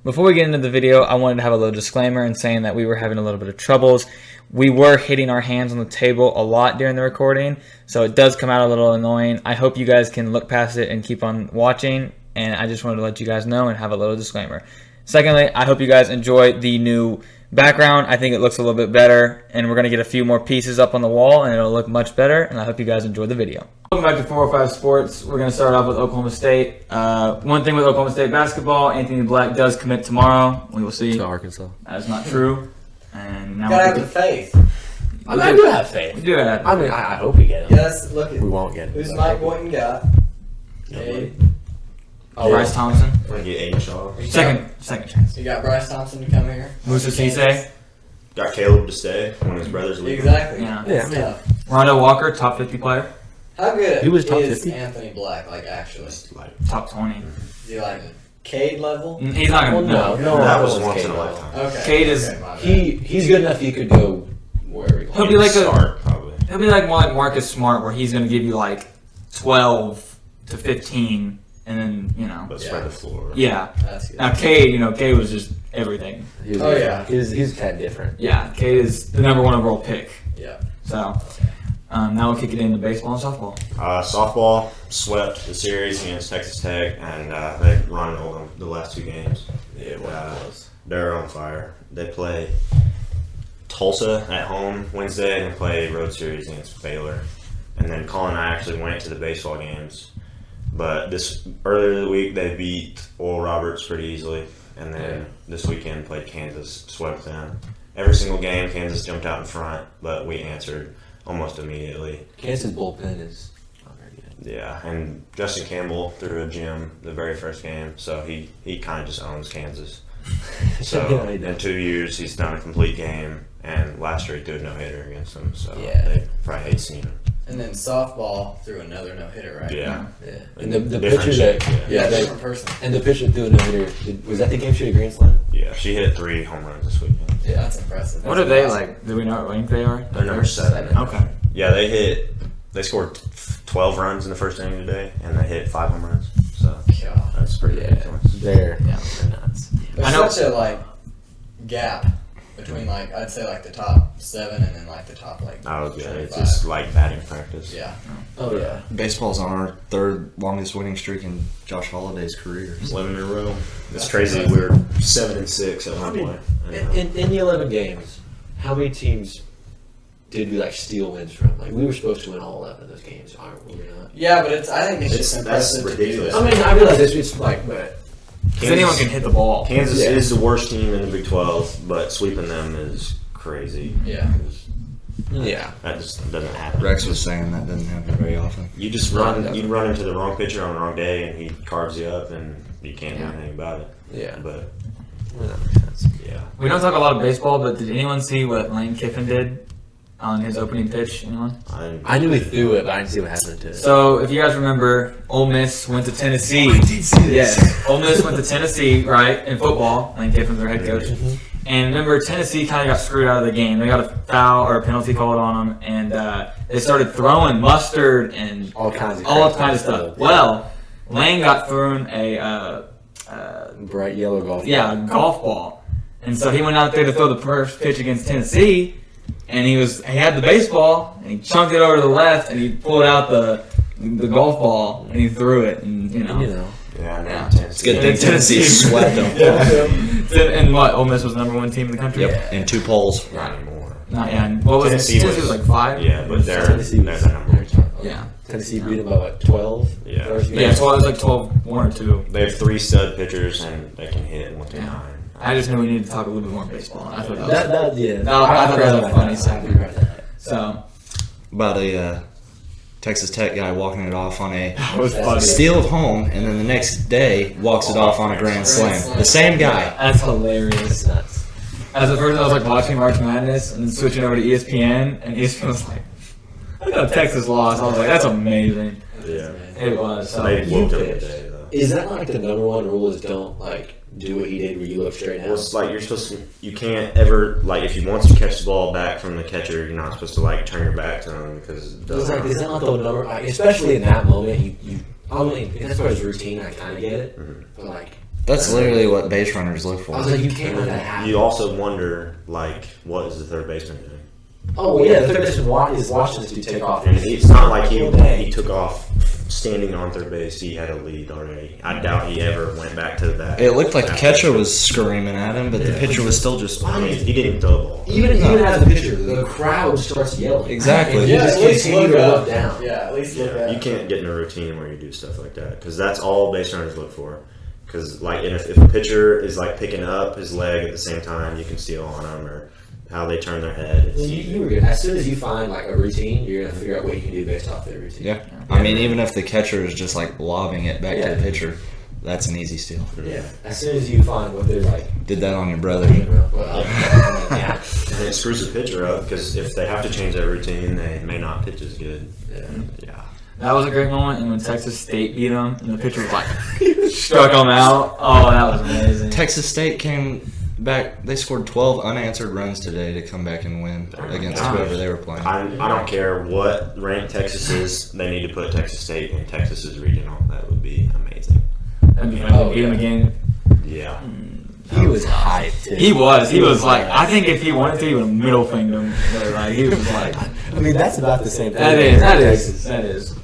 Before we get into the video, I wanted to have a little disclaimer in saying that we were having a little bit of troubles. We were hitting our hands on the table a lot during the recording, so it does come out a little annoying. I hope you guys can look past it and keep on watching, and I just wanted to let you guys know and have a little disclaimer. Secondly, I hope you guys enjoy the new background. I think it looks a little bit better, and we're going to get a few more pieces up on the wall, and it'll look much better, and I hope you guys enjoy the video. Welcome back to 405 Sports. We're going to start off with Oklahoma State. One thing with Oklahoma State basketball, Anthony Black does commit tomorrow. We will see. To Arkansas. That's not true. And now gotta have the faith. I do have faith. We do have I mean, I hope we get him. Yes, look at We won't get him. who's Mike Boynton got. Hey, Bryce Thompson. I'm going to get Aiden Shaw. Second chance. you got Bryce Thompson to come here. Musa Cisse. Got Caleb to stay when his brother's leaving. Exactly. Yeah. That's Yeah, tough. Rondo Walker, top 50 player. How good He was top is 50? Anthony Black, like, actually? Like, Top 20. Is he, like, Cade level? He's not going to Well, no. that was Cade once in a level. lifetime. Okay. Cade is- Okay, my bad. He's good enough he could go wherever he He'll wants. be like a, Start, probably. he'll be like more like Marcus Smart, where he's going to give you like 12 to 15, and then, you know. But spread the floor. Yeah. That's good. Now, Cade was just everything. Oh, yeah. He's kind of different. Yeah, Cade is the number one overall pick. Yeah. So, now we'll kick it into baseball and softball. Softball swept the series against Texas Tech, and they've run over the last two games. Yeah, They're on fire. They play Tulsa at home Wednesday, and they play road series against Baylor. And then Colin and I actually went to the baseball games. But earlier the week, they beat Oral Roberts pretty easily. And then this weekend played Kansas, swept them. Every single game, Kansas jumped out in front, but we answered almost immediately. Kansas bullpen is not very good. Yeah, and Justin Campbell threw a gem the very first game, so he kind of just owns Kansas. So Yeah, he in does. 2 years, he's done a complete game, and last year he threw a no-hitter against them, so Yeah. they probably hate seeing him. And then softball threw another no-hitter, right? Yeah. Yeah. And the Different pitcher shape, that yeah. Different person. and the pitcher threw a no-hitter. Was that the game she had a grand slam? Yeah, she hit 3 home runs this weekend. Yeah, that's impressive. What That's are they impressive. like? Do we know what rank they are? They're number 7. Okay. Yeah, they scored 12 runs in the first inning today, and they hit 5 home runs, so God. that's pretty ridiculous. They're Yeah. nuts. There's I know- such a, like, gap between, like, I'd say, like, the top 7 and then, like, the top, like, Oh, yeah, it's 25. just like batting practice. Yeah. Oh yeah. Baseball's on our third longest winning streak in Josh Holliday's career. 11 in a row. It's That's crazy. impressive. We were 7-6 at one point. In the 11 games, how many teams did we like steal wins from? Like we were supposed to win all 11 of those games, aren't we? We're not. Yeah, but I think it's It's- just that's impressive to ridiculous. do I this. mean, I realize it's like, but Because anyone can hit the ball. Kansas Yeah. is the worst team in the Big 12, but sweeping them is crazy. Yeah. yeah. That just doesn't happen. Rex was saying that doesn't happen very often. You just run into the wrong pitcher on the wrong day, and he carves you up, and you can't do anything about it. Yeah. But Well, that makes sense. yeah, We don't talk a lot of baseball, but did anyone see what Lane Kiffin did on his opening pitch? Anyone? I knew he threw it, but I didn't see what happened to it. So, if you guys remember, Ole Miss went to Tennessee. I did see this. Yes, Ole Miss went to Tennessee, right, in football. Lane Kiffin's their head coach. And remember, Tennessee kind of got screwed out of the game. They got a foul or a penalty called on them, and they started throwing mustard and all kinds of stuff. Well, Lane got thrown a bright yellow golf. golf ball, and so he went out there to throw the first pitch against Tennessee, and he had the baseball, and he chunked it over to the left, and he pulled out the golf ball, and he threw it, and You know. yeah, now Yeah. Tennessee. Good thing Tennessee swept them. And what? Ole Miss was the number 1 team in the country. Yep, and 2 polls. Not anymore. Not yeah. And what was Tennessee Tennessee was like 5. Yeah, but they're Tennessee the number 1 team. Yeah. Tennessee beat him by what, 12? Yeah. First game? Yeah, so it was like 12, 1 or 2. They have 3 stud pitchers, and they can hit 1 to 9. I just knew we needed to talk a little bit more baseball. I thought Yeah. No, I thought that was a funny segment. so. About a Texas Tech guy walking it off on a That was funny. steal of home, and then the next day walks it off on a grand slam. The same guy. That's hilarious. It's nuts. As a person, I was like watching March Madness and then switching over to ESPN, and ESPN was like, "I thought Texas lost." I was like, "That's amazing." Yeah. It was. So. They whooped them pitched. today, though. Is that like the number one rule is don't like do what he did where you look straight Well, down? it's like you can't ever, like, if you want to catch the ball back from the catcher, you're not supposed to, like, turn your back to him because it It's doesn't like, is that not the number? Like, especially in that moment, you I mean, that's part of his routine. I kind of get it, but like That's literally what base runners look for. I was like, you can't let that happen. You also wonder, like, what is the third baseman doing? Oh yeah, the third baseman is watching this dude take off. And it's not like he took off standing on third base. He had a lead already. I doubt he ever went back to the bat. It looked like the catcher was screaming at him, but the pitcher was still just. I mean, he didn't throw the ball. Even as a pitcher, the crowd starts yelling. Exactly. And you just at least continue look to up. look down. Yeah, at least look up. You can't get in a routine where you do stuff like that because that's all base runners look for. Because like, and if a pitcher is like picking up his leg at the same time, you can steal on them or how they turn their head. Well, you were good. As soon as you find like a routine, you're gonna figure out what you can do based off their routine. Yeah. I mean, even if the catcher is just like lobbing it back to Yeah. the pitcher, that's an easy steal. Yeah. As soon as you find what they're like. Did that on your brother. Well, yeah. And it screws the pitcher up because if they have to change their routine, they may not pitch as good. Yeah. Yeah. That was a great moment, and when Texas State beat them, and the pitcher was like, struck them out. Oh, that was amazing. Texas State came back. They scored 12 unanswered runs today to come back and win against gosh. whoever they were playing. I don't care what rank Texas is. They need to put Texas State in Texas's regional. That would be amazing. That'd be funny to beat him again. Yeah. He was hyped. Too. He was like, I think if he wanted to, he would have middle fingered him. But, like, he was like, I mean, that's about the same thing. that is.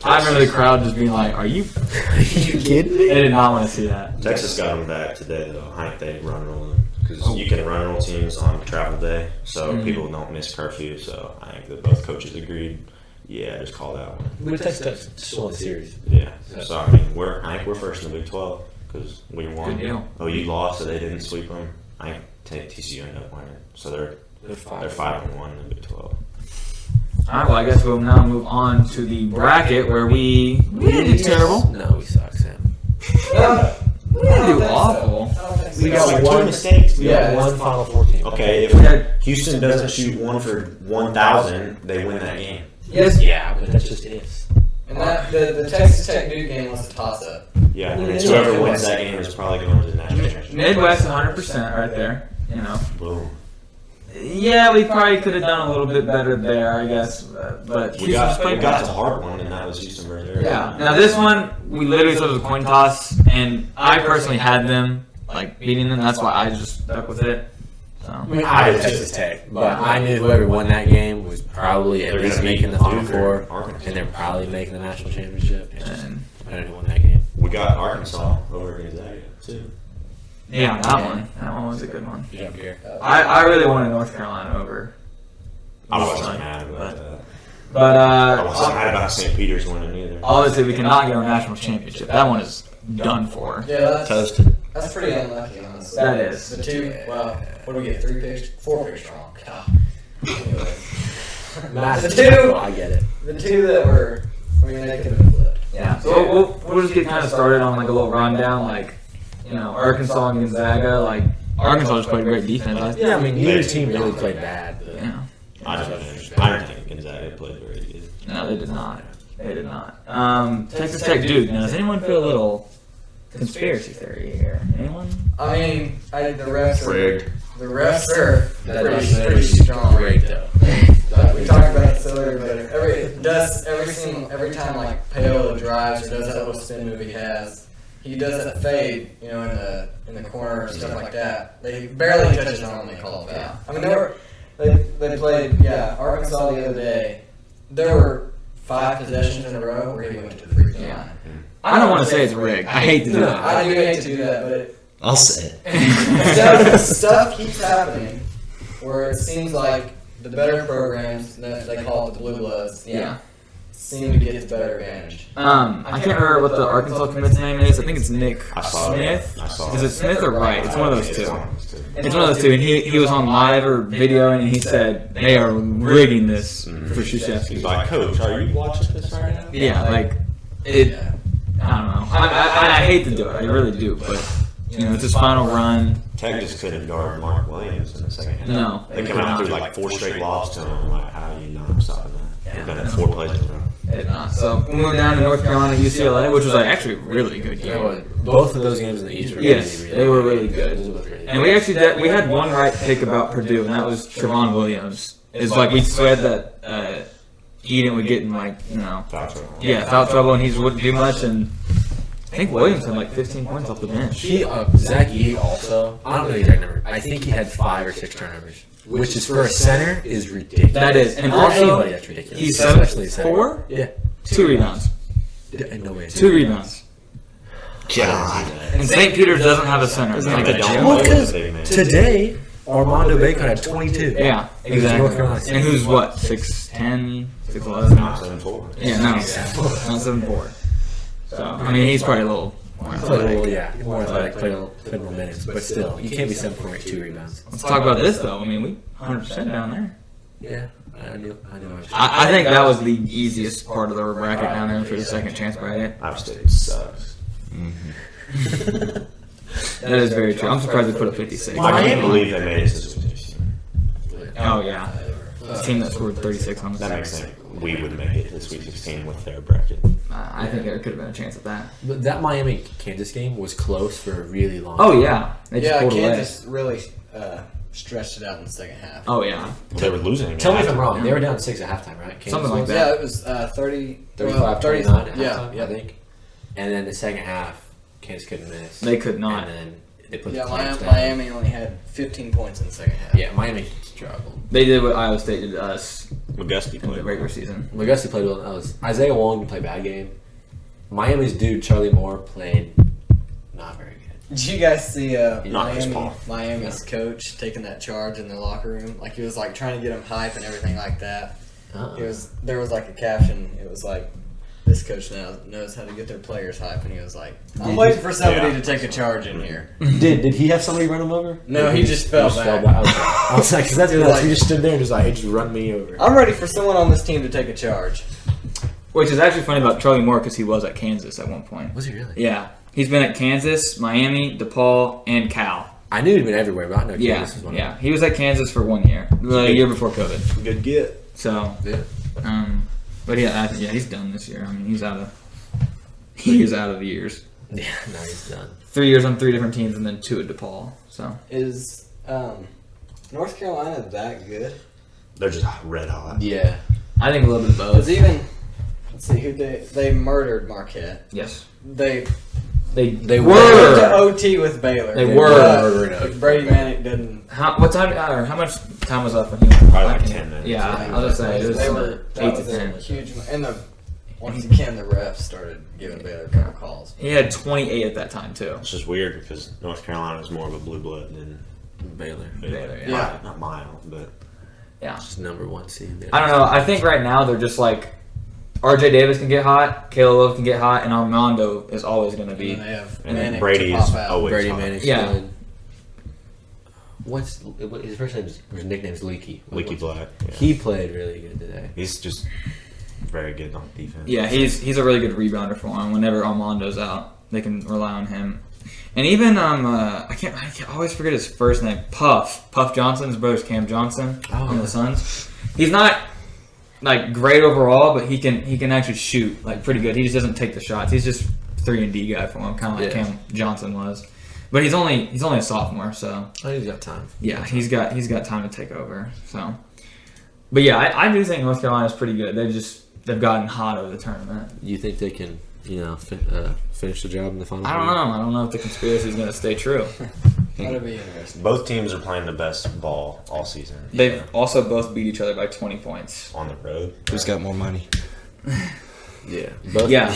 I remember the crowd just being like, are you kidding They did not want to see that. Texas got them back today, though. I think they run roll because you can run roll teams on travel day, so people don't miss curfew. So I think that both coaches agreed. Yeah, just call that one. But Texas still in the series. Yeah. So I mean, I think we're first in the Big 12 because we won. Good deal. Oh, you lost, so they didn't sweep them. I think TCU ended up winning, so they're 5-1 in the Big 12. All right, well, I guess we'll now move on to the bracket where we didn't do terrible. No, we suck, Sam. We didn't do awful. We got Like one two mistakes. We got one Final Four team. Okay, We had, if Houston doesn't shoot 1 for 1,000, they win that game. yes, Yeah, but that's just ifs. And that the Texas Tech Duke game was a toss up. Yeah, and whoever wins that game is probably going to the national championship. Midwest 100% right there. You know. Boom. Yeah, we probably could have done a little bit better there, I guess. But We Houston just got played the hard one, and that was Houston versus Arizona. Yeah. Now this one, we literally said it was a coin toss, and I personally had them like beating them. That's why I just stuck with it. So. I mean, I had Texas Tech, but I knew whoever won that game was probably at They're least gonna making the beat Final Duke Four, or Arkansas. and they're probably making the national championship. It's just, And, I don't know who won that game. We got Arkansas over Gonzaga, too. yeah, that one was a good one. Good job, Gary. I really wanted North Carolina over. I wasn't mad about that. But I wasn't mad about St. Peter's winning either. obviously we cannot get a national championship. That one is done for. Yeah, Toasted. that's pretty unlucky, honestly. That is. The two, well, what do we get? 3 picks? 4 picks wrong. God. Anyways. Massive. The two- I get it. The two that were, I mean, they could have been flipped. Yeah. So we'll just get kind of started on like a little rundown, like Arkansas and Gonzaga. Like Arkansas just played great defense. Yeah, I mean, neither team really played bad. But Yeah. I don't think Gonzaga played very good. No, they did not. They did not. Texas Tech Duke. Now, does anyone feel a little conspiracy theory here? Anyone? I mean, the refs are Rigged. the refs are that pretty documentary is strong. great, though. We talked about this earlier, but every time like Paola drives or does that little spin move he has, he does that fade, in the corner and stuff like that. They barely touch it on when they call it foul. I mean, they played Arkansas the other day. There were 5 possessions in a row where he went to the free throw line. I don't want to say it's rigged. I hate to do that. I do hate to do that, but I'll say it. stuff keeps happening where it seems like the better programs, they call it the blue bloods, Yeah. seem to get the better advantage. I can't remember what the Arkansas commit's name is. I think it's Nick I saw Smith. it. I saw Is it Smith or Wright? It's one of those It's two. one of those two. It's one of those two, and he was on live or video, and he said they are rigging this for Krzyzewski. He's like, Coach, are you watching this right now? Yeah, like it. I don't know. I hate to do it. I really do, but it's his final run. Tech just couldn't guard Mark Williams in the second half. No, They came out through like 4 straight lobs to him. Like, how are you not stopping that? They've done it 4 plays in a row. it's not. So we went down to North Carolina, UCLA, which was like actually a really good You know game. what? Both of those games in the East were Yes, really, they were really good. Those were both really And we actually we had one right pick about Purdue, and that was Trevon Williams. It's like we said that Eden would get in like Foul trouble. foul trouble, and he just wouldn't do much. And I think Williams had like 15 points off the bench. Zach Yee also. I don't know the exact number. I think he had 5 or 6 turnovers, which is for a center is ridiculous. That is, and For also anybody, that's ridiculous. he's Especially a center. 7'4", Yeah. 2 rebounds, No way. 2 rebounds. God. And St. Peter's doesn't have a center. Yeah, Like they a don't. gym. Well, because Big man. today, Armando Bacon had 22. Yeah, Against North Carolina. exactly. And who's what? 6'10", 6'11"? Not 7-4. Yeah, no, not 7'4". So I mean, he's probably a little more athletic. Yeah, more athletic, played more minutes, but still, you can't be 7 2 rebounds. Let's talk about this though. I mean, we 100% down there. Yeah, I knew. I think that was the easiest part of the bracket down there for the second chance bracket. Iowa State sucks. That is very true. I'm surprised they put up 56. I can't believe they made it to the Sweet 16. Oh yeah, the team that scored 36 on the That makes second. sense. We would make it to the Sweet 16 with their bracket. I think there could have been a chance at that. But that Miami Kansas game was close for a really long Oh time. yeah, they just Yeah, pulled Kansas really stretched it out in the second half. away. Oh yeah, They were losing. Tell me if I'm wrong. They were down 6 at halftime, right? Kansas Something like was? that. Yeah, it was 30, 35, 30, 29 at yeah, halftime, yeah. I think. And then the second half, Kansas couldn't miss. they could not. And then they put Yeah, the clamps down. Miami only had 15 points in the second half. Yeah, Miami struggled. They did what Iowa State did to us McGusty in the played. regular season. McGusty played well. That was Isaiah Wong didn't play a bad game. Miami's dude Charlie Moore played not very good. Did you guys see Not Chris Paul. Miami's coach taking that charge in their locker room? Like he was like trying to get them hype and everything like that. There was like a caption. It was like, "This coach now knows how to get their players hype," and he was like, "I'm waiting for somebody Yeah. to take a charge in here." Did he have somebody run him over? No, he just fell back. I was like, 'cause that's He was nuts. like- He just stood there and just like, "Hey, just run me over." I'm ready for someone on this team to take a charge. Which is actually funny about Charlie Moore because he was at Kansas at one point. Was he really? Yeah, he's been at Kansas, Miami, DePaul, and Cal. I knew he'd been everywhere, but I know Yeah, Kansas was one. yeah. He was at Kansas for 1 year, the year before COVID. Good get. So, Yeah. but yeah, he's done this year. I mean, he's out of the years. Yeah, no, he's done. 3 years on 3 different teams, and then 2 at DePaul. So Is North Carolina that good? They're just red hot. Yeah. I think a little bit of Because both. even let's see who they murdered Marquette. Yes, They they They They went were. to OT with Baylor. They But were. Brady Manick didn't. What time? Or how much time was left when he went? Probably like 10 minutes. Yeah, I was gonna say it was They were 8 to 10. huge. And once again the refs started giving Baylor a couple calls. He had 28 at that time too. It's just weird because North Carolina is more of a blue blood than Baylor. Baylor, yeah. Yeah. Not mild, but Yeah. Just number 1 seed. I don't know. I think right now they're just like R.J. Davis can get hot, Caleb Love can get hot, and Armando is always going to And be. then they have and then Manick Brady to is pop out. always Brady hot. Manick's Yeah. good. What's his first name? His nickname's Leaky. Leaky Black. Yeah. He played really good today. He's just very good on defense. Yeah, he's a really good rebounder for him. Whenever Armando's out, they can rely on him. And even I can't always forget his first name. Puff Johnson. His brother's Cam Johnson on the Suns. He's not like great overall, but he can actually shoot like pretty good. He just doesn't take the shots. He's just 3-and-D guy for him, kind of like Yeah. Cam Johnson was. But he's only a sophomore, so I think he's got time. yeah, he's got time to take over. So, but yeah, I do think North Carolina's pretty good. They've gotten hot over the tournament. You think they can, finish the job in the final? I don't know. I don't know if the conspiracy is going to stay true. That'd be interesting. Both teams are playing the best ball all season. They've also both beat each other by 20 points. On the road. Who's got more money? Yeah. Both Yeah.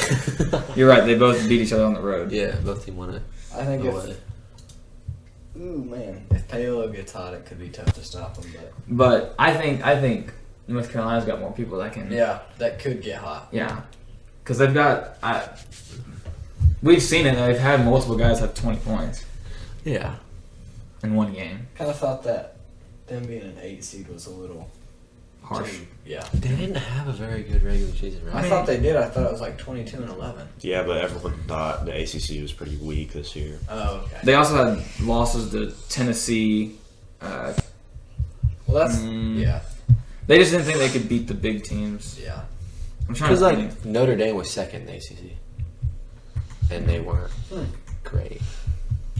You're right. They both beat each other on the road. Yeah, both teams won it. I think Away. if Paolo gets hot, it could be tough to stop him. But But I think North Carolina's got more people that can. yeah, that could get hot. Yeah. Because they've got. We've seen it. They've had multiple guys have 20 points Yeah. in one game. Kind of thought that them being an 8 seed was a little Harsh. too- yeah. They didn't have a very good regular season, right? I thought they did. I thought it was like 22 and 11. Yeah, but everyone thought the ACC was pretty weak this year. Oh, okay. They also had losses to Tennessee. Well, that's yeah, They just didn't think they could beat the big teams. yeah. I'm trying to Because think. Notre Dame was second in the ACC, and they weren't great.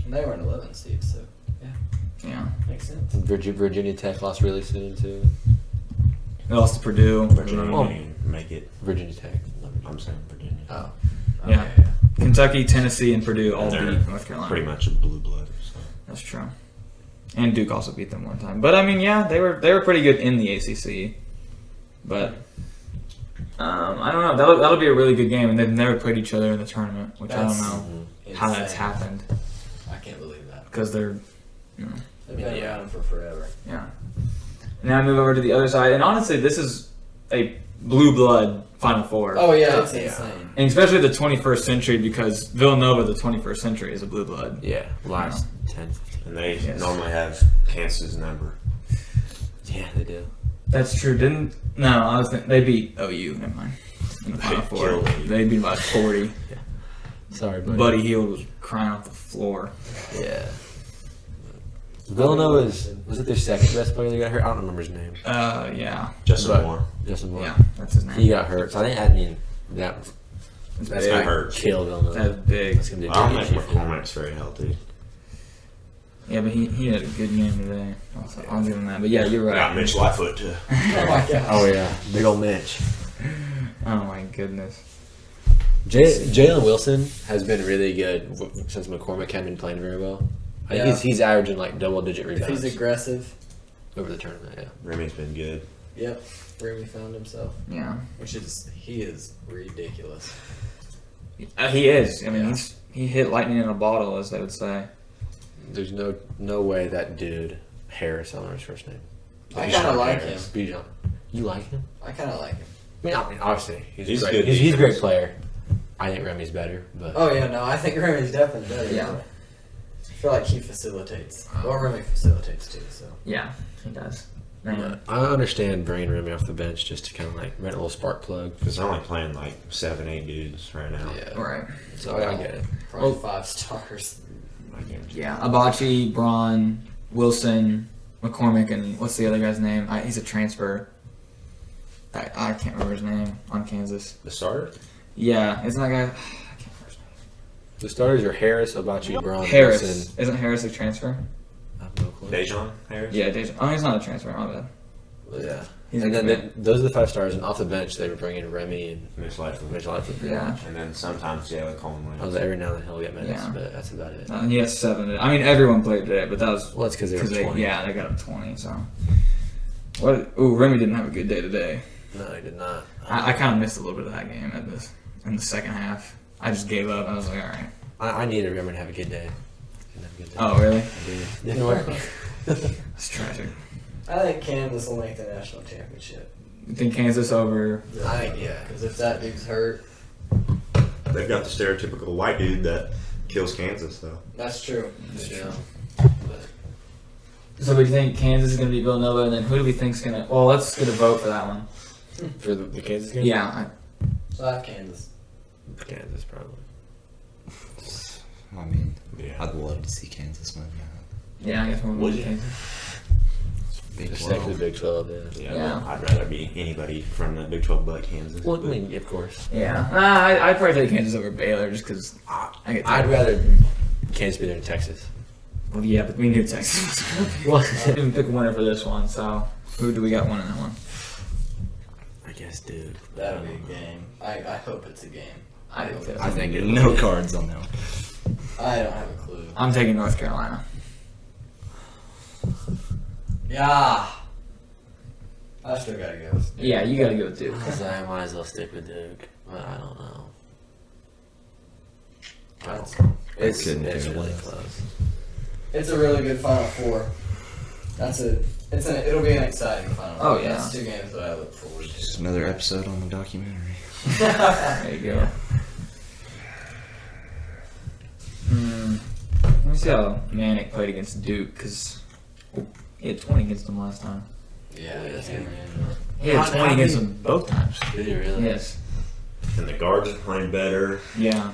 And they were an 11 seed, so Yeah. makes sense. Virginia Tech lost really soon too. They lost to Purdue. Virginia Oh. didn't make it. Virginia Tech. I'm saying Virginia. Oh, Yeah. okay, Kentucky, Tennessee, and Purdue all They're beat North Carolina. Pretty much a blue blood. So. That's true. And Duke also beat them one time. But I mean, yeah, they were pretty good in the ACC. But I don't know. That'll be a really good game, and they've never played each other in the tournament, which I don't know how that's Insane. happened I can't believe that. because they're, They've been around for forever. yeah. Now I move over to the other side, and honestly, this is a blue blood Final Four. Oh yeah, it's insane. And especially the 21st century, because Villanova, the 21st century, is a blue blood. Yeah, last 10. And they Yes. normally have Kansas' number. Yeah, they do. That's true. I was thinking they beat OU. Never mind. In the Final They Four, killed OU. they beat about 40. Sorry, buddy. Buddy Hield was crying off the floor. Yeah. Villanova was it their second best player that got hurt? I don't remember his name. Yeah, Justin But- Moore. Justin Moore. yeah, that's his He name. got hurt. So that's That's gonna big. hurt. kill Villanova. That's big. That's gonna be a I don't big think issue for them. McCormick's very healthy. Yeah, but he had a good game today. I'll give him that. But yeah, you're right. Got Mitch Lightfoot too. Oh my gosh. Oh yeah, big old Mitch. Oh my goodness. Jalen Wilson has been really good since McCormick hadn't been playing very well. I think Yeah. he's averaging like double-digit If rebounds he's aggressive, over the tournament. Yeah. Remy's been good. yep, Remy found himself. Yeah, He is ridiculous. he is. I mean, Yeah. he hit lightning in a bottle, as they would say. There's no way that dude Harris, I don't know his first name. I kind of like him. Bijan. You like him? I kind of like him. I mean, obviously He's great. good He's a great defense. player. I think Remy's better, but Oh yeah, no, I think Remy's definitely better. Yeah. but I feel like he facilitates. Well, Remy facilitates too. So Yeah, he does. Man. I understand bringing Remy off the bench just to kind of like rent a little spark plug. Because they're only playing like 7-8 dudes right now. Yeah, Right. so I get it. probably Well- 5 stars. Yeah, Abachi, Braun, Wilson, McCormick, and what's the other guy's name? He's a transfer. I can't remember his name on Kansas. The starter? Yeah, isn't that guy? I can't remember his name. The starters are Harris, Abachi, Braun, Harris. Wilson. Isn't Harris a transfer? I have no clue. Dejon Harris? Yeah, Dejan. Oh, he's not a transfer. My bad. Yeah. He's And a then those are the 5 stars, and off the bench they were bringing Remy and Mitch Lightfoot. Mitch Lightfoot. Yeah. And then sometimes Jalen Coleman I was Williams. like, every now and then he'll get minutes, Yeah. but that's about it. He has 7. I mean, everyone played today, but that was Well, that's because they were 20. yeah, they got up 20. So, Remy didn't have a good day today. No, he did not. I kind of missed a little bit of that game in the second half. I just gave up. I was like, all right. I needed Remy to have a good day. Didn't have a good day. Oh, really? Didn't work. It's tragic. I think Kansas will make the national championship. You think Kansas over? I think, yeah. Because if that dude's hurt, They've got the stereotypical white dude that kills Kansas, though. that's true. Yeah. So we think Kansas is going to beat Villanova, and then who do we think's going to? Well, let's get a vote for that one. For the Kansas game? Yeah, So I have Kansas. Kansas, probably. I mean, Yeah. I'd love to see Kansas win. I guess we'll Would vote you? Kansas. Big Especially 12. Big 12, yeah. Yeah, Yeah. I'd rather be anybody from the Big 12 but Kansas. Well, I but- mean, of course. Yeah, I'd probably take Kansas over Baylor just because I get. I'd rather Kansas be there in Texas. Well, yeah, but we knew Texas was going to be. Well, I didn't pick a winner for this one, so who do we got winning that one? I guess, dude. That'll be a game. I hope it's a game. I do too. I think no cards on that one. I don't have a clue. I'm taking North Carolina. Yeah. I still gotta go. Yeah, you got to go with Duke. I might as well stick with Duke, but I don't know. That's- It's couldn't it's care really less. close. It's a really good Final Four. It'll be an exciting Final Four. Oh, yeah. That's 2 games that I look forward Just to. another episode on the documentary. There you go. Let me see how Manic played against Duke, because he had 20 against them last time. Yeah, it's gonna be. He had How 20 did against he- them both times. Did you really? Yes. And the guards are playing better. Yeah.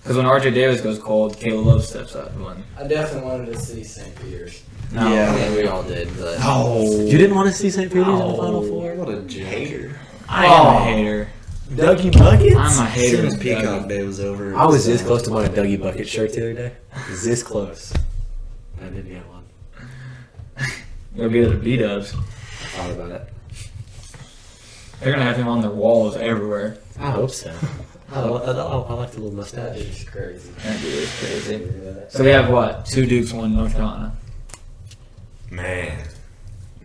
Because when RJ Davis goes cold, Caleb Love steps up. When I definitely wanted to see St. Peter's. no, Yeah, we all did. But No. You didn't want to see St. Peter's in the Final No. Four? What a joke. I am a hater. Dougie Buckets? I'm a As hater. soon as of Peacock Dougie. Day was over. I was this close to buying a Dougie Bucket shirt the other day. This close. I didn't get one. You'll be at the B-Dubs. I thought about it. They're going to have him on their walls everywhere. I hope so. I like the little mustache. It's crazy. That dude is crazy. So we have what? 2 Dukes, 1 North Carolina. Man.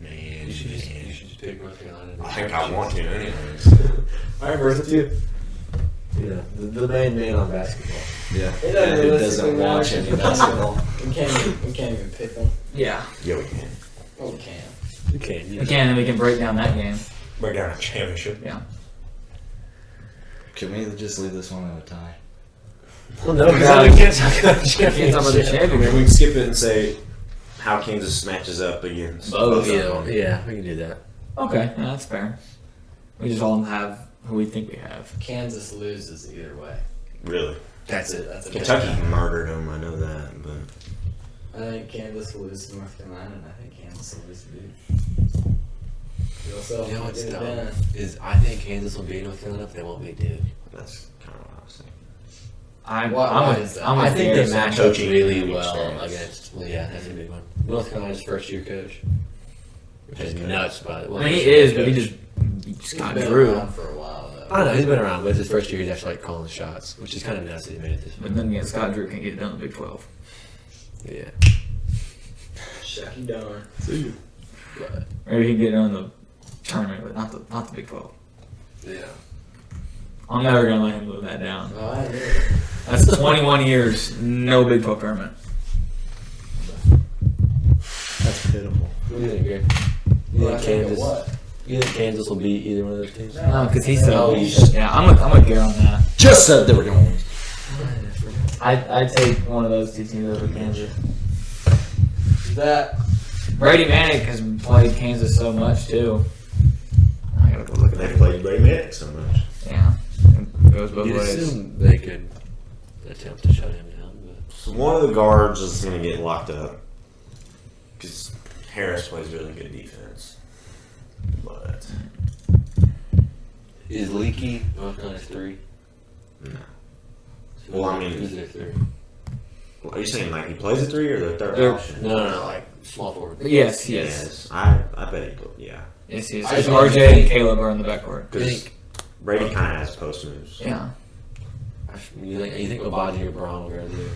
You should just pick North Carolina. I think I want to anyways. All right, versus you. Yeah, the main man on basketball. Yeah. It That dude realistically doesn't watch matter. any basketball. We can't even pick them. Yeah. Yeah, we can. Well, we can. You can. We can, and we can break down that game. We're down a championship. Yeah. Can we just leave this one at a tie? Well, no, because we can't talk about the Can't talk about the championship. I mean, championship. we can skip it and say how Kansas matches up against Both. of them. Yeah, we can do that. Okay, yeah, that's fair. We just all have who we think we have. Kansas loses either way. Really. That's it. That's a Kentucky murdered them, I know that, but I think Kansas will lose to North Carolina, and I think Kansas will lose to Duke. So You know what's get it dumb done. is I think Kansas will beat North Carolina if they won't beat Duke. that's kind of what I was thinking. Why is that? I think they Garrison. match up Coaching really well experience. against. Well, yeah, that's a big one. North Carolina's first-year coach, which is nuts, by the way. I mean, he is, but he just He's got been Drew. around for a while, though. I don't know. He's been around, but it's his first year. He's actually like calling the shots, which is kind of nuts that he made it this But way. then again, Scott Drew can't get it done in the Big 12. Yeah. Shucky darn. But, Maybe he can get it on the tournament, but not the Big 12. yeah. I'm never gonna let him live that down. Oh, I knew it. That's 21 years, no Big 12 tournament. That's pitiful. What do you think, Greg? You Well, I think think of Kansas? what? You think Kansas will beat either one of those teams? No, because he said, Oh, he's- yeah, I'm with Gary on that. Just said they were going to lose. I'd take one of those 2 teams over Kansas. That Brady Manick has played Kansas so much too. I gotta go look at They that. played Brady Manick so much. Yeah, it goes both You'd ways. assume they could attempt to shut him down, but So one of the guards is going to get locked up because Harris plays really good defense. But is Leaky North Carolina's 3? no. So Well, I mean- who's their 3? Are you saying like he plays a 3 or the third They're- option? No, like small forward. Yes. I bet he put, yeah. Yes. I Because think- RJ and Caleb are in the backcourt. Because Brady kind of has post moves. Yeah. You think Obagi or Braun will guard the?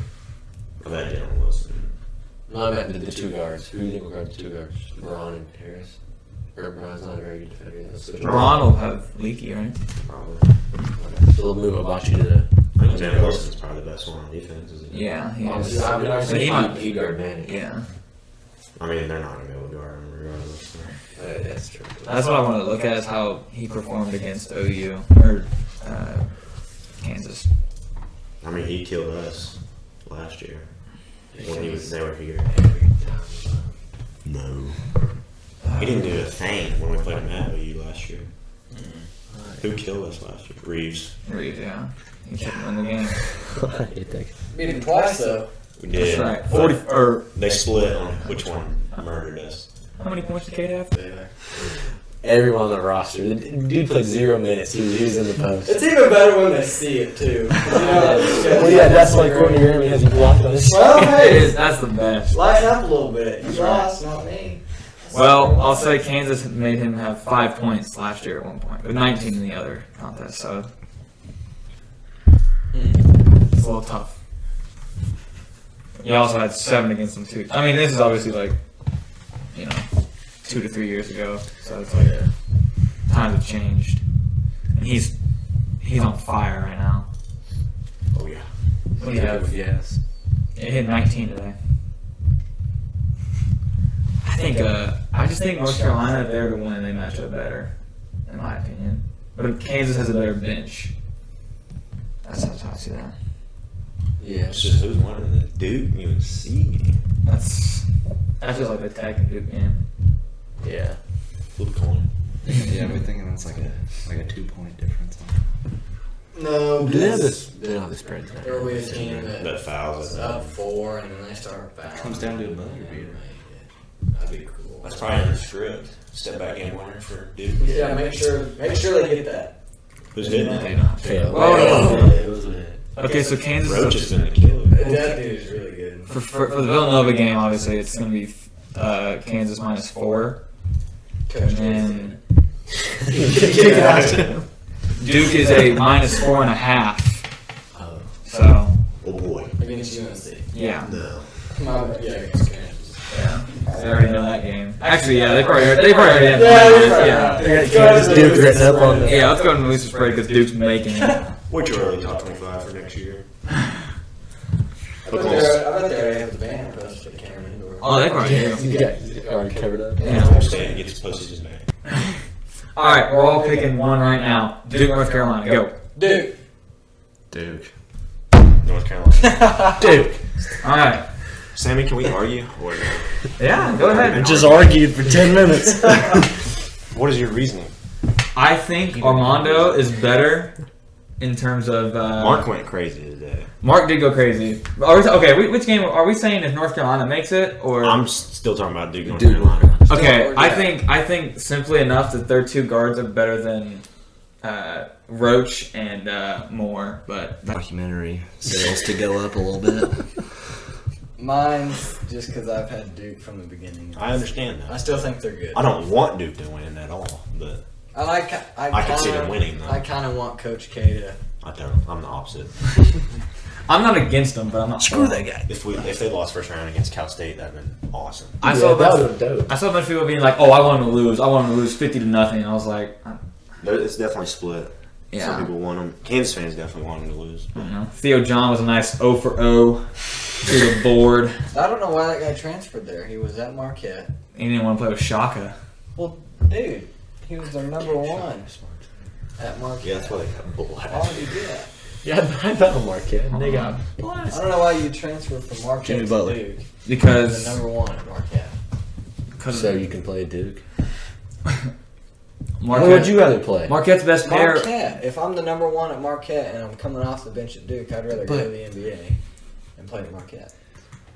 I bet Jalen Wilson. No, I meant the 2 guards. Who do you think will guard the 2 guards? Braun and Harris. Or Braun's not a very good defender. Let's switch Braun will have Leaky, right? Probably. Okay. So they'll move Obagi to the. I think Jalen Wilson's probably the best one on defense, isn't he? Yeah, he I is. would But say he might. he guard Manning. Yeah. I mean, they're not going to be able to guard him regardless. So. That's true. That's what I want to look at is how he performed against OU or Kansas. I mean, he killed us last year when they were here. Every time. No. He didn't do a thing when we played him at OU last year. Who killed us last year? Reeves. Reeves, yeah. He couldn't win the game. I hate that. beat him twice though. We That's did. right. 40 or They split on which one murdered us. how many points did Kate have? Everyone on the roster. The dude played 0 minutes. He was in the post. It's even better when they see it too. Well, yeah, that's why Courtney Ramey has him blocked on his Well, It hey, is. That's the best. lighten up a little bit. You lost, not me. Well, I'll say Kansas made him have 5 points last year at one point, but 19 in the other contest. So it's a little tough. He also had 7 against them too. I mean, this is obviously like, 2 to 3 years ago. So it's like times have changed, and he's on fire right now. Oh, yeah. What do you have? Yes. It hit 19 today. I just think North Carolina, if they're to win, they match up better, in my opinion. But if Kansas has a better bench, that's how I see that. Yeah. It's just who's winning the Duke UNC game. That's just like the Tech and Duke game. Yeah. Flip a coin. Yeah, we're thinking that's like a 2-point difference. No, Do they have this? They don't have the spread. There will be a team That that fouls is it. up 4 and then they start fouling. Comes down to a buzzer beater. That'd be cool. That's probably in the script. Step back game winner for Duke. Yeah, make sure they get that. Who's hitting They it? don't. Fail. Oh. It was a Okay, so Kansas Roach is has been the killer. That dude is really good. for the Villanova game. Obviously, it's going to be Kansas -4, Coach and then Duke is a -4.5. Oh. So Oh boy. Against UNC. yeah. No. Against Kansas. Yeah. They already know that game. Actually, yeah, they probably already have Yeah, yeah. Duke written up on the. Yeah, let's go to the loser spread because Duke's making it. Way too early top 25 for next year. I bet they already have the banner posted at Cameron Indoor. Oh, they probably do. You got already covered up. Yeah. State gets posted his name. All right, we're all picking one right now. Duke, North Carolina, go. Duke. Duke. North Carolina. Duke. All right. Sammy, can we argue? Or Yeah, go ahead. I just argued for 10 minutes. what is your reasoning? I think Armando is better in terms of. Mark went crazy today. Mark did go crazy. Are we, okay, which game are we saying if North Carolina makes it or? I'm still talking about Duke, North Duke. Carolina. Okay, Or- I think simply enough that their two guards are better than Roach and Moore, but Documentary sales to go up a little bit. Mine's just because I've had Duke from the beginning. I understand I that. still think they're good. I don't want Duke to win at all, but I can see them winning, though. I kind of want Coach K to. I don't. I'm the opposite. I'm not against them, but I'm not. Screw that guy. If they lost first round against Cal State, that'd been awesome. I Yeah, saw that that. would have dope. I saw a bunch of people being like, "Oh, I want them to lose. I want them to lose 50-0." And I was like, It's definitely split. Yeah. Some people want them. Kansas fans definitely want them to lose. I don't know. Theo John was a nice 0 for 0 to the board. I don't know why that guy transferred there. He was at Marquette. He didn't want to play with Shaka. Well, dude, he was their number one at Marquette. Yeah, that's why they got Why would he do that? Yeah, I know Marquette. They got. I don't know why you transfer from Marquette Jimmy to Butler. Duke. Because The number one at Marquette. So you can play Duke. Who would Marquette, you rather play? Marquette's best player. Marquette. If I'm the number one at Marquette and I'm coming off the bench at Duke, I'd rather go But- to the NBA and play at Marquette.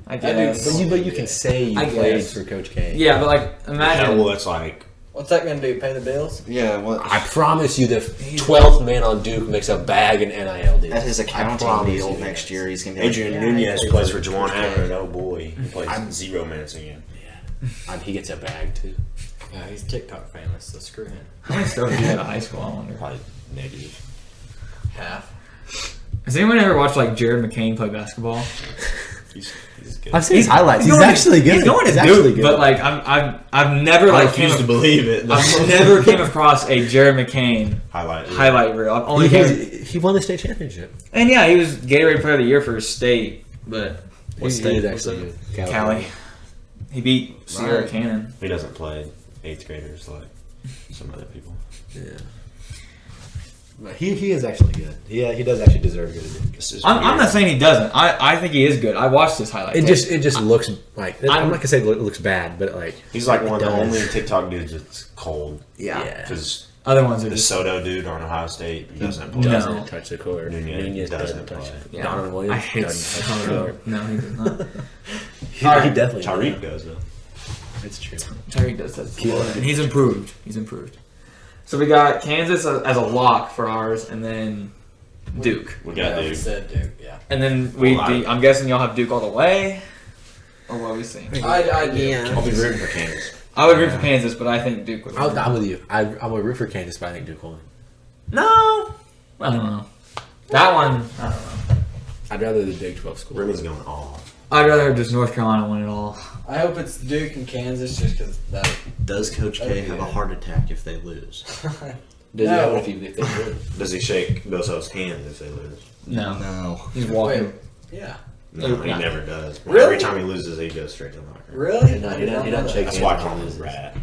I do- guess. But you can say you I played guess. for Coach K. Yeah, but like Yeah, imagine. well, it's like What's that going to do? Pay the bills? Yeah, what? I promise you, the 12th man on Duke makes a bag in NIL deal. At his I accounting promise deal you. next year, he's gonna be Adrian like, Nunez I plays for play Juwan for Howard. Oh boy, he plays 0 minutes a game. He gets a bag too. Yeah, he's TikTok famous, so screw him. How many stars did he have at high school? I wonder. Probably negative. Half. Has anyone ever watched like Jared McCain play basketball? He's good. I've seen his highlights. He's going to- actually good. He's going to actually Duke, but like I've never I like came. refuse to believe it. I've never came across a Jared McCain highlight reel. I've only He won the state championship. and yeah, he was Gatorade Player of the Year for his state, but What state is actually good? Cali. He beat Sierra Right. Cannon. He doesn't play 8th graders like some other people. Yeah. But he is actually good. Yeah, he does actually deserve to go to Duke. This is I'm weird. not saying he doesn't. I think he is good. I watched his highlights. It just looks like I'm not gonna say it looks bad, but like He's like it one of the does. only TikTok dudes that's cold. yeah. Because Other ones are the just Soto dude on Ohio State doesn't play. No. doesn't touch the court. Nunez doesn't touch play. it. yeah. Donovan Williams I hate doesn't touch the Soto. court. No, he does not. He definitely Tyreek does though. It's true. Tyreek does that, and he's improved. He's improved. So we got Kansas as a lock for ours, and then Duke, We got Yeah, we Duke. said Duke, yeah. and then I'm guessing y'all have Duke all the way, or what are we saying? I do. I'll be rooting for Kansas. I would root for Kansas, but I think Duke would. Win. I'm with you. I would root for Kansas, but I think Duke will win. No, I don't know. That one, I don't know. I'd rather the Big 12 school. Ruby's going off. I'd rather just North Carolina win it all. I hope it's Duke and Kansas just because that. Does Coach K have a heart attack if they lose? Does No. he have it if they do? Does he shake Bill Self's hand if they lose? No, No. he's walking. Wait, yeah. No, he Yeah. never does. Really? Every time he loses, he goes straight to the locker room. Really? No, I he did not doesn't know shake that. That's why I hands call when him he Rat.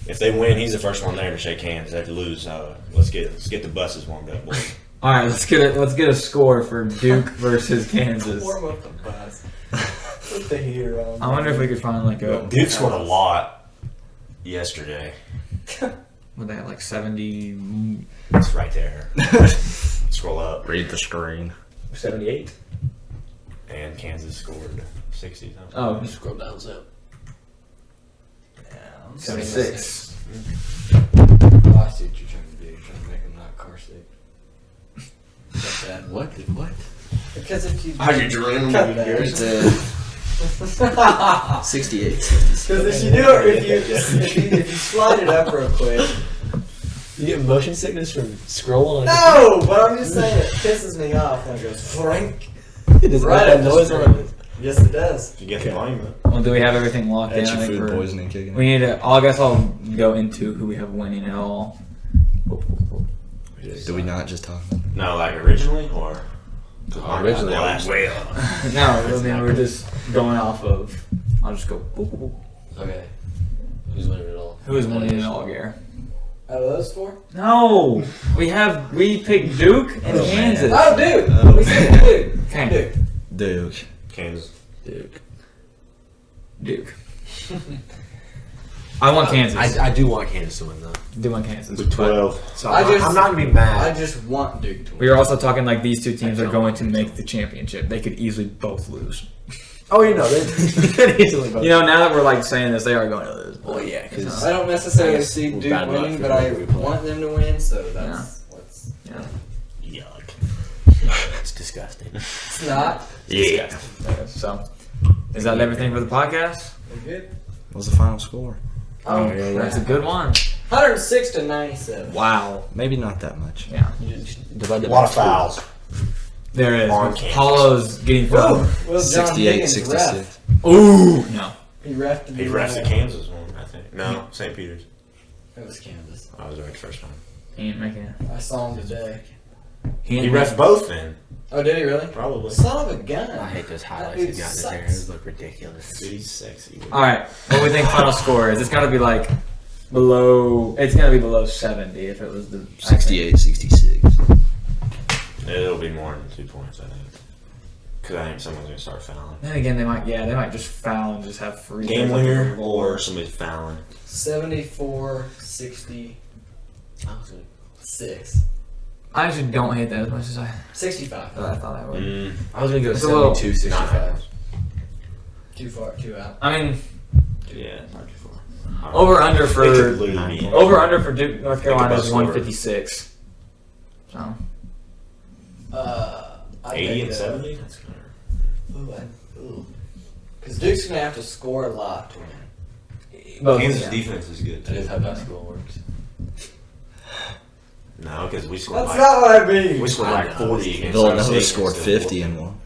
If they win, he's the first one there to shake hands. If they lose, let's get the buses warmed up, boys. All right, let's get a score for Duke versus Kansas. Warm up the bus. Put the heater on. I wonder if we could find like a. Duke scored a lot yesterday. Would they have like 70? It's right there. Scroll up. Read the screen. 78. And Kansas scored 60 something. Oh, Scroll down so. 76. Oh, I see what you're trying to do. You're trying to make them not car sick. Cut that. What? Because if you. How'd you dream? Cut that. 68. Because if you do it, if you slide it up real quick, You get motion sickness from scrolling. No, but I'm just saying it pisses me off when it goes Frank. It doesn't Right make at that the noise screen. on it. Yes, it does. If you get the volume up. Well, do we have everything locked in? That's I your think food we're- poisoning kicking. We need to. I guess I'll go into who we have winning it all. Did we not just talk? No, like originally or? Originally, the I last was way one. No, I mean we're just going off of. I'll just go. Boop, boop, boop. Okay. Who's winning it all? Who is winning it all, Gare? Out of those four? No, we picked Duke and Kansas. Oh, Duke. We said Duke. Okay. Duke. Duke. Kansas. Duke. I want Kansas. I do want Kansas to win though. do want Kansas. With 12. So I just- I'm not gonna be I mad. just want Duke to win. We are also talking like these two teams are going to make the championship. They could easily both lose. Oh, you know, they could easily vote. You know, now that we're like saying this, they are going to lose. Well, yeah, because I don't necessarily I guess see we're Duke bad luck winning, for but I whoever we play. want them to win, so that's what's. Yuck. it's disgusting. It's not. Yeah. So, is that everything for the podcast? We're good. What was the final score? Oh, yeah, yeah. That's a good one. 106 to 97. Wow. Maybe not that much. Yeah. Divide A lot of fouls. There it On is. Kansas. Paulo's getting fouled. Well, John 68, Higgins 66. ref. Ooh. No. He refed. He refs the Kansas one, I think. No, St. Peter's. It was Kansas. I was right the first time. He ain't making it. I saw him today. He ain't refs both then. Oh, did he really? Probably. Son of a gun. I hate those highlights That he's dude got in his hair. sucks. Those look ridiculous. Dude, he's sexy. All right. What do we think final score is? It's got to be like below. It's got to be below 70 if it was the 68, 66. It'll be more than 2 points, I think. Because I think someone's going to start fouling. Then again, they might just foul and just have free Game winner or somebody's fouling. 74-66. I actually don't hate that as much as I 65. thought I would. I was gonna go It's a little- 72, 65. Too far, too out. I mean, Yeah, not too far. over under for It could literally be Duke, North Carolina is bust 156. So I'd 80 take and that. 70? That's kind Because Duke's going to have to score a lot to win. both, Kansas yeah. defense is good, That is too. how basketball works. No, because we scored That's like, not what I mean. we scored like 40 against Villanova Iowa State scored against 50 them. and won.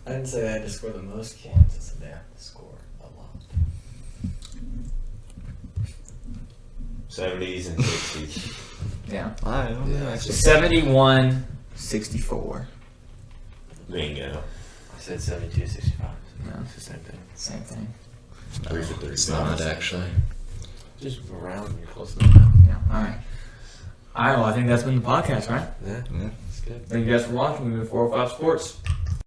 I didn't say they had to score the most Kansas. They have to score a lot. 70s and 60s. Yeah. I don't know. Actually. 71-64. Bingo. I said 72, 65. No. It's the same thing. Same thing. 3 for 3. It's not actually. Just around, you're close enough. Yeah. All right. All right. Well, I think that's been the podcast, right? Yeah, Yeah. it's good. Thank you guys for watching. We've been 405 Sports.